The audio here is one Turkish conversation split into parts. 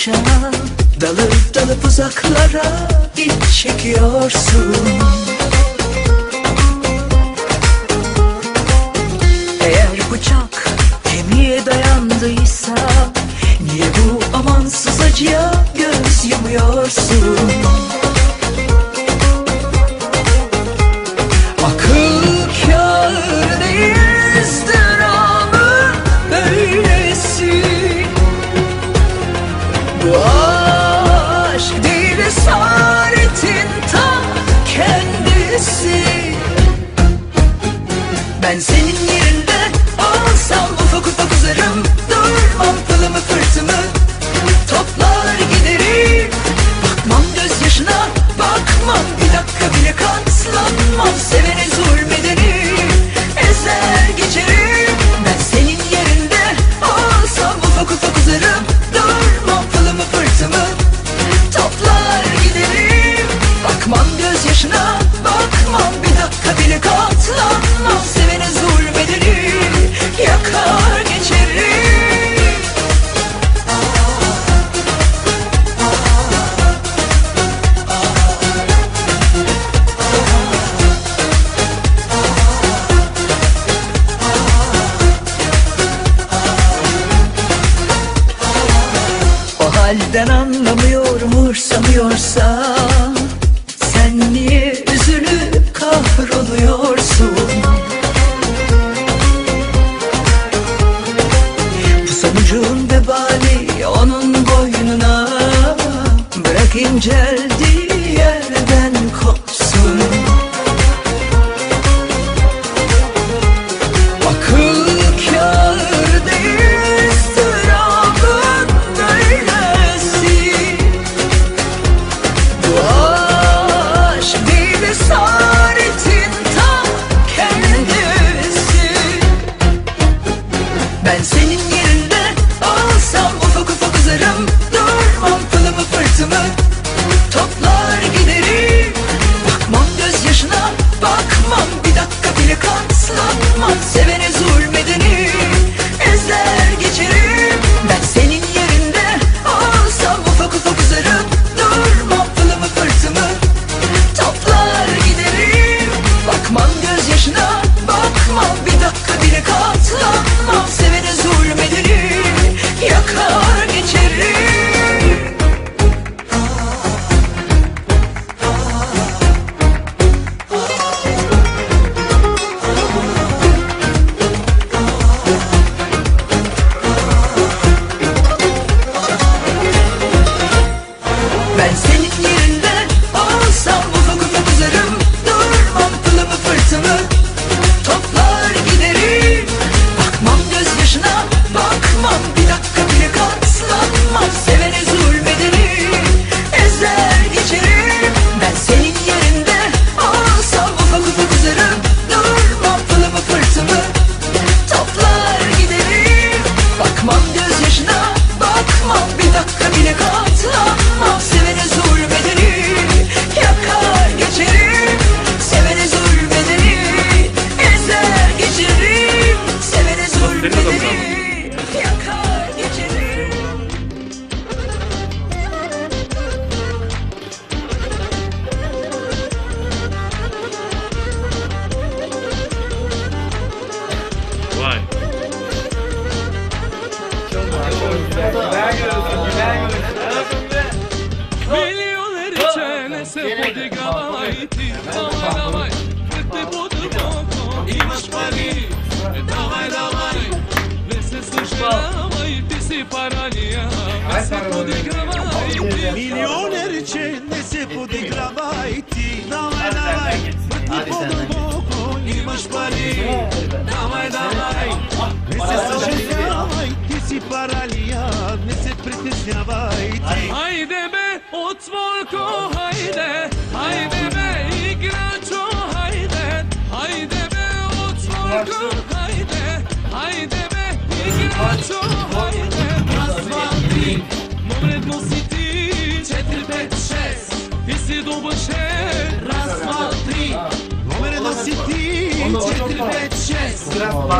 bakışa dalıp dalıp uzaklara iç çekiyorsun. Eğer bıçak kemiğe dayandıysa niye bu amansız acıya göz yumuyorsun? Akıl kâr değil ızdırabı böylesi. Bu aşk değil esaretin ta kendisi. Ben senin yerinde olsam ufak ufak uzarım, durmam pılımı fırtımı, toplar giderim. Bakmam gözyaşına, bakmam bir dakika bile katlanmam. Sevene zulmedeni ezer geçerim. Ben senin yerinde olsam ufak ufak uzarım, durmam pılımı fırtımı, toplar giderim. Bakmam gözyaşına, bakmam bir dakika bile katlanmam. Sevene zulmedeni yakar geçerim. O halden anlamıyor, umursamıyorsa sen niye üzülüp kahroluyorsun? Bu sonucun vebali onun boynuna, bırak inceldiği yerden kopsun. Akıl kâr değil ızdırabın böylesi. Bu aşk değil esaretin ta kendisi. Ben senin yerinde olsam ufak ufak uzarım, durmam pılımı fırtımı, toplar giderim. Bakmam gözyaşına, bakmam bir dakika bile katlanmam. Sevene zulmedeni ezer geçerim. Ben senin yerinde olsam ufak ufak uzarım, durmam pılımı fırtımı, toplar giderim. Bakmam gözyaşına, bakmam bir dakika bile katlanmam. Sevene zulmedeni yakar geçerim. Ben senin yerinde olsam ufak ufak uzarım, durmam pılımı fırtımı, toplar giderim. Bakmam gözyaşına, bakmam bir dakika bile katlanmam. Sevene zulmedeni ezer geçerim. Ben senin yerinde olsam ufak ufak uzarım, durmam pılımı fırtımı, toplar giderim. Bakmam gözyaşına, bakmam bir dakika bile katlanmam. Sevene zulmedeni yakar geçerim. Sevene zulmedeni ezer geçerim. Sevene zulmedeni yakar geçerim. Vay. Migliori ce ne se può gravati, davai, te può poco, imaš pari, davai, ne se slušavaj, ti si paranija, ne se podigravajti. Milionerce ne se podigravajti, davai, ti poco, imaš pari, davai, ne se slušavaj, ti si paranija, ne se pritešnjavajti. Hajde be, otvojko, hajde, hajde be, igračo, hajde, hajde be, otvojko, hajde, hajde be, igračo, hajde. Raz, dva, tri, momredno si ti, 4, 5, 6, ti si dobar šef. Raz, dva, tri, momredno si ti, 4, 5, 6,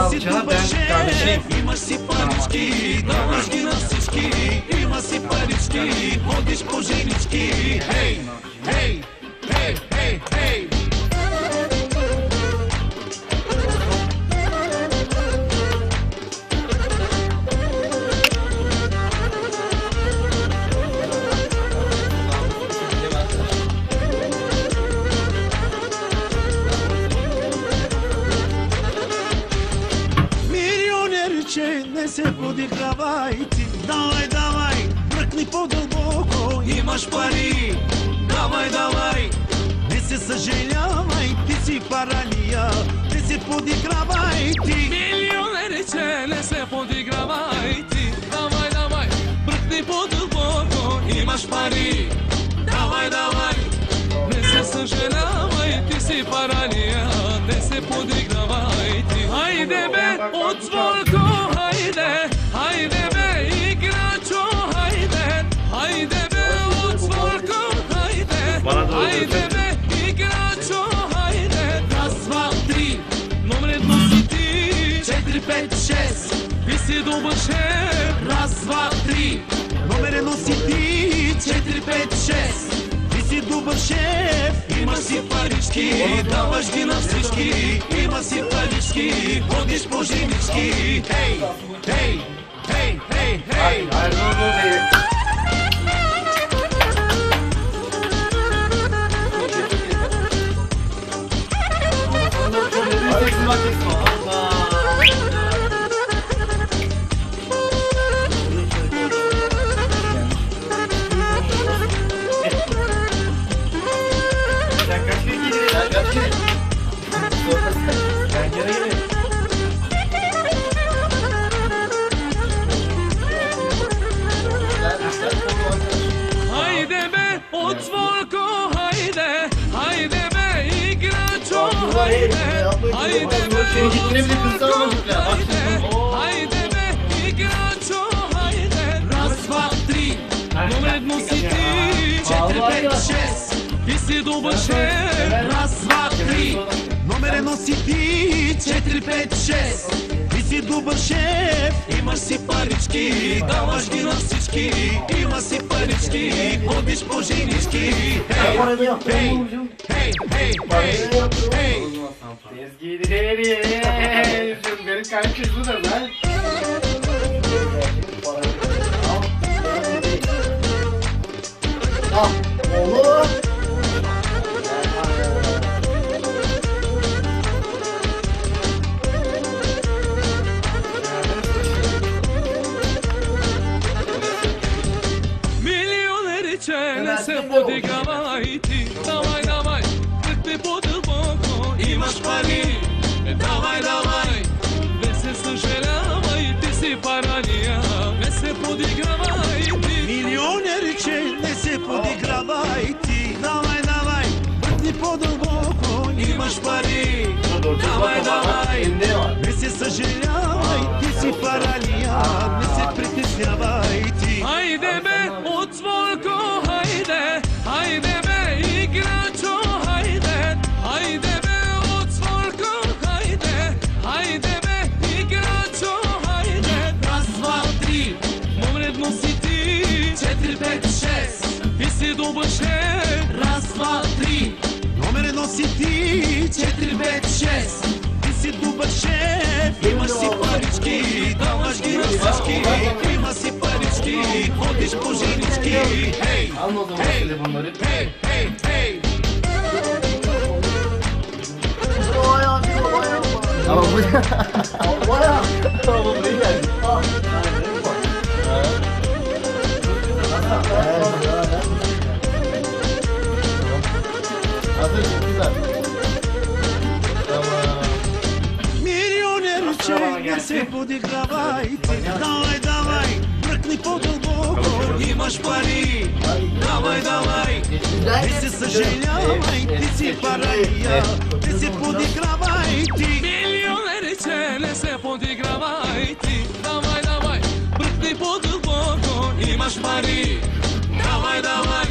ti si dobar šef. Imaš si panički, davaš gi na всички, ima си парички, ходиш по женички. Хей, хей, хей, хей, хей. Не се подигравай ти, давай, давай, бръкни по-дълбоко, имаш пари, давай, давай, не се съжалявай, ти си паралия, не се подигравай ти. Милионерче, не се подигравай ти, давай, давай, бръкни по-дълбоко, имаш пари, давай, давай, не се съжалявай, ти си паралия, не се подигравай ти. Хайде бе, отворко, хайде, хайде бе, играчо, хайде, хайде бе, отворко, хайде, хайде бе, играчо, хайде. Раз, два, три, номер едно си ти, 4, 5, 6, ти си добър шеф. Раз, два, три, Номер едно си ти, 4, 5, 6, ти си добър шеф, имаш си парички, даваш ги на всички, има си парички, ходиш по женички. Хей, хей, хей, хей, хей. Хайде бе, отворко, хайде, хайде бе, играчо, хайде, хайде бе, хайде бе, играчо, хайде. Раз, два, три, номер едно си ти, 4, 5, 6, ти си добър шеф. Раз, два, три, Номер едно си ти, 4, 5, 6, ти си добър шеф, имаш си парички, даваш ги на всички, има си парички, ходиш по женички. Хей, хей, хей, хей, хей, хей. Benim kankası da lan. Ah, oğlum. Милионерче, не се подигравай ти, давай, давай, бръкни по-дълбоко, имаш пари, давай, давай, не се съжалявай, ти си паралия, не се подигравай ти. Милионерче, не се подигравай ти, давай, давай, бръкни по-дълбоко, имаш пари, давай, давай, не се съжалявай, ти си паралия, не се притеснявай ти. Хайде бе, отворко, хайде, хайде бе, играчо, хайде, хайде бе, отворко, хайде, хайде бе, играчо, хайде. Раз, два, три, номер едно си ти, 4, 5, 6, ти си добър шеф. Раз, два, три, Номер едно си ти, 4, 5, 6, ти си добър шеф, имаш си парички, даваш ги на всички, има си парички, ходиш по женички. Хей, хей, хей, хей, хей. Ama bu baya bu iyi geldi. Hazır güzel. Милионерче, не се подигравай ти, давай, давай, бръкни по-дълбоко, имаш пари, давай, давай, не се съжалявай, ти си паралия, не се подигравай ти. Милионерче, не се подигравай ти, давай, давай, бръкни по-дълбоко, имаш пари, давай, давай,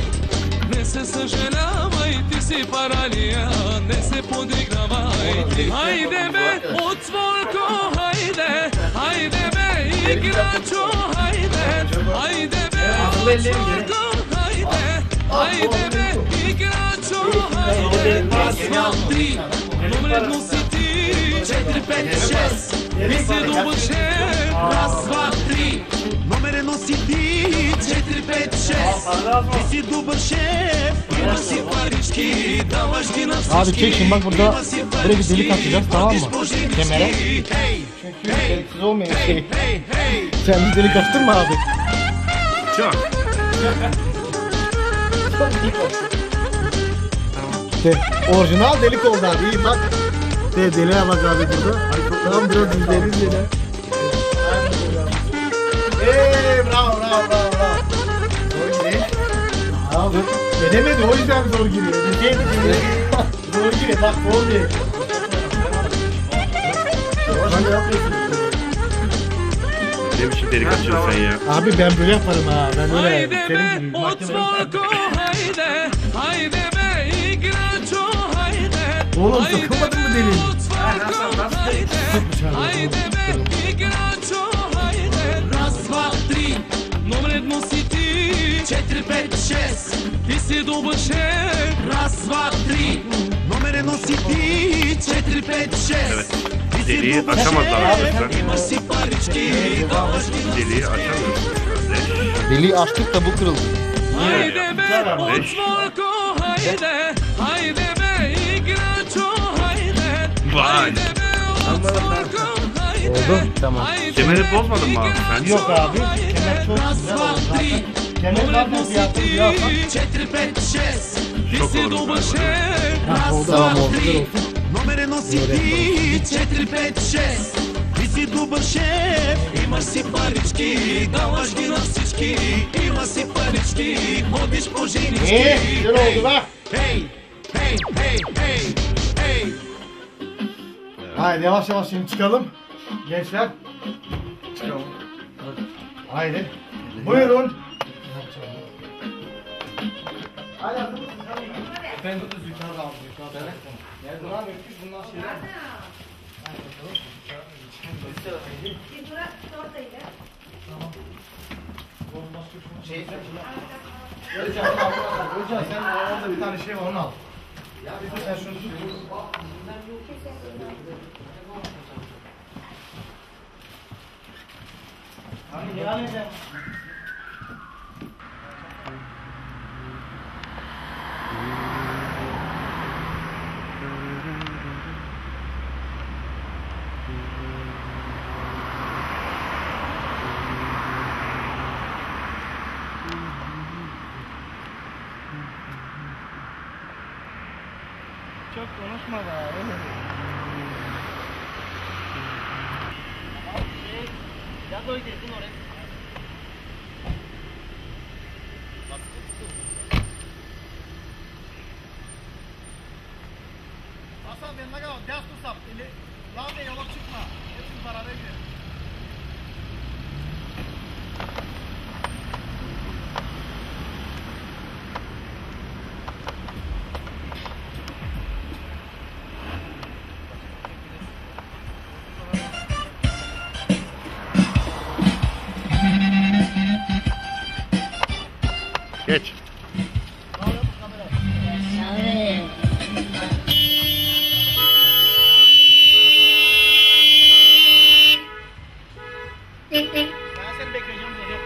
не се съжалявай, ти си паралия, не се подигравай ти. Хайде бе, отворко, хайде, хайде бе, играчо, хайде, хайде бе, Haydi be igračo, hayde. Раз, два, три. Номер едно си ти. 4, 5, 6. Ти си добър шеф. Раз, два, три. Номер едно си ти, 4, 5, 6. Ти си добър şef. Ima si parички, даваш ги на всички. Abi çek şimdi bak burada böyle bir delik atacağız, tamam mı? Kemere. Çünkü gereksiz olmayan şey. Sen bir delik açtın mı abi? Çok. İşte orijinal delik oldu abi. İyi bak. Deliğe bak abi burada. Tamam biraz izleriz yine. Bravo. Zor giriyor. Abi edemedi, o yüzden zor giriyor. Zor giriyor, bak olmuyor. Hani yapıyorsun? Ne biçim delik açıyorsun sen ya? Abi ben böyle yaparım ha. Ben öyle Haydi senin be gibi. otvorko, hayde. Haydi be igračo, hayde. Oğlum sokamadın mı deliği? Haydi be igračo, hayde. Раз, два, три. Номер едно си ти. 4, 5, 6. Ти си добър шеф. Раз, два, три. Номер едно си ти, 4, 5, 6. Evet. Deliği açamazlar arkadaşlar. Имаш си парички, даваш ги на Deliği açamıyoruz. Deliği açtık da bu kırıldı. Haydi be otvorko, hayde. Haydi be igračo, hayde. Vay. Haydi be otvorko, hayde. Oldu, tamam. Kemeri bozmadın mı abi sen? Yok abi. Kemer çok Раз, güzel два, oldu три. zaten. Kemer Номер zaten едно си fiyatlı ти. bir yapar. 4, 5, 6. Ти Çok си olur добър galiba. шеф. Ha, Раз, oldu, два, tamam oldu. три. Güzel olsun. Номер едно си ти, 4, 5, 6. Ти си добър шеф. Имаш си парички, даваш ги на всички. Има си парички, ходиш по женички. Güzel oldu bak. Hey, hey, hey, hey, hey. Haydi yavaş yavaş şimdi çıkalım. Gençler. Çıkalım. Haydi. Buyurun. Haydi hazır mısın? Ben de zükkanı aldım. Nerede lan? Bundan şeyler. Özcan sen orada bir tane şey var onu al. Sen şunu Hani ne alacağım? Çok konuşma be. Ya da girdin oraya. Hasan ben ne kadar ders tutsam. Lan be yola çıkma. Hepsini beraber gidelim. Geç. Ben seni bekleyeceğim geliyor.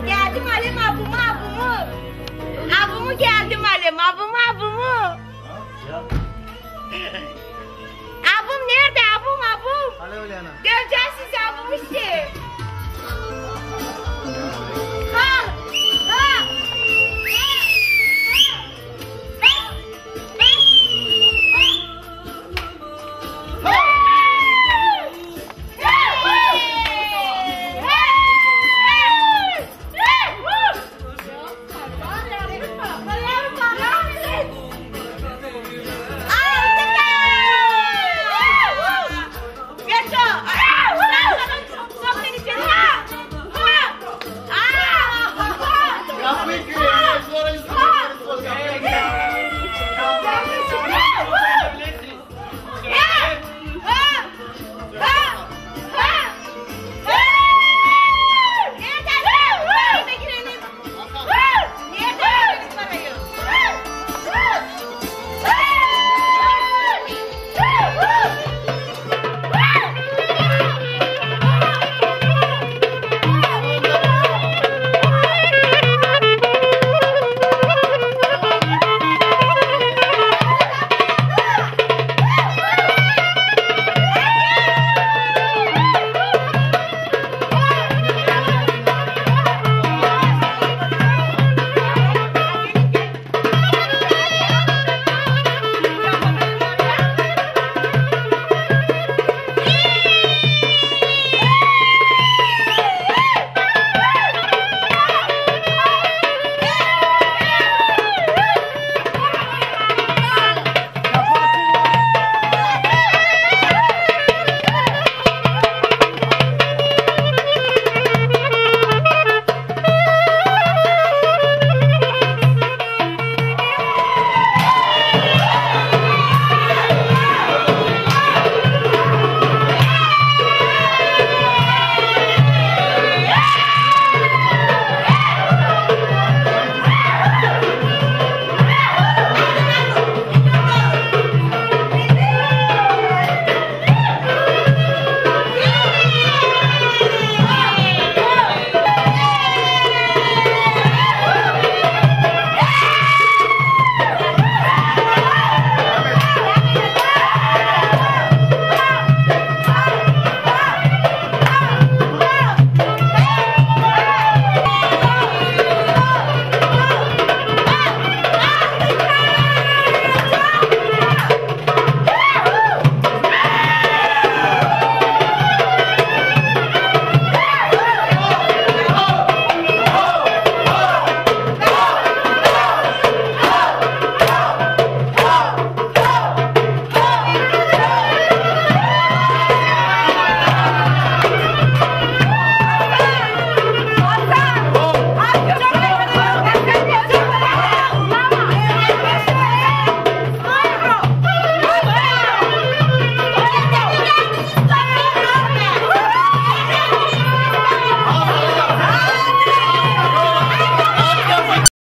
Geldim Halim abımı. Abımı geldim Halim abımı. Abum nerede? Abum. Alo Lena. Göreceğiz sizi abum işte.